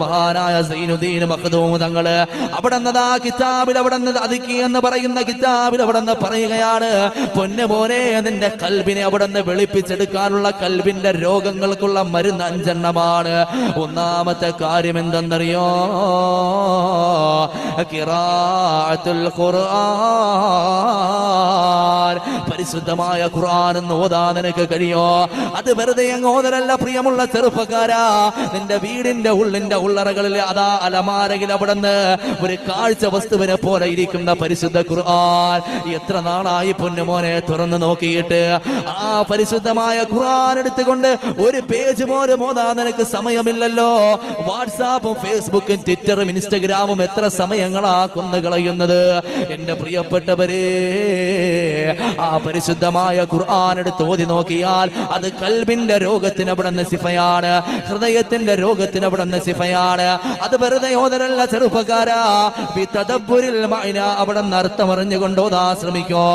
മഹാനായ സൈനുദ്ദീൻ മഖ്ദൂം തങ്ങള് അവിടുന്ന് ആ കിതാബിൽ അവിടുന്ന് അദിക്കി എന്ന് പറയുന്ന കിതാബിൽ അവിടുന്ന് പറയുകയാണ്, പൊന്നു മോനെ, നിന്റെ കൽബിനെ അവിടുന്ന് വെളുപ്പിച്ചെടുക്കാനുള്ള കൽബിന്റെ രോഗങ്ങൾക്കുള്ള മരുന്ന് 5 എണ്ണമാണ്. ഒന്നാമത്തെ കാര്യം എന്തെന്നറിയോ? ഖിറാഅത്തുൽ ഖുർആൻ. പരിശുദ്ധമായ ഖുർആൻ എന്ന് ഓതാൻ നിനക്ക് കഴിയോ? അത് വെറുതെ അങ്ങ് ഓതലല്ല പ്രിയമുള്ള ചെറുപ്പക്കാരാ. നിന്റെ വീടിന്റെ ഉള്ളിന്റെ ഉള്ളറകളിൽ അതാ അലമാരയിൽ അവിടുന്ന് ഒരു കാഴ്ച വസ്തുവിനെ പോലെ ഇരിക്കുന്ന പരിശുദ്ധ ഖുർആൻ. എത്ര നാളായി പൊന്നുമോനെ തുറന്നു നോക്കിയിട്ട് ആ പരിശുദ്ധമായ ഖുർആൻ എടുത്തുകൊണ്ട് ഒരു പേജ് പോലും ഓതാൻ നിനക്ക് സമയമില്ലല്ലോ. വാട്സാപ്പും ഫേസ്ബുക്കും ട്വിറ്ററും ഇൻസ്റ്റഗ്രാമും എത്ര സമയങ്ങളാ കൊന്നു കളയുന്നത്. എന്റെ പ്രിയപ്പെട്ടവരെ, ആ പരിശുദ്ധമായ ഖുർആൻ എടുത്ത് ഓതി നോക്കിയാൽ അത് കൽബിന്റെ രോഗത്തിന് അവിടുന്ന് സിഫയാണ്, ഹൃദയത്തിന്റെ രോഗത്തിന് അവിടുന്ന് സിഫയാണ്. അത് വെറുതെ ഓതരല്ല ചെറുപ്പക്കാരാ. ബിതദബ്ബുരിൽ മഅന, അവിടുന്ന് അർത്ഥമറിഞ്ഞുകൊണ്ട് ഓതാൻ ശ്രമിക്കോ.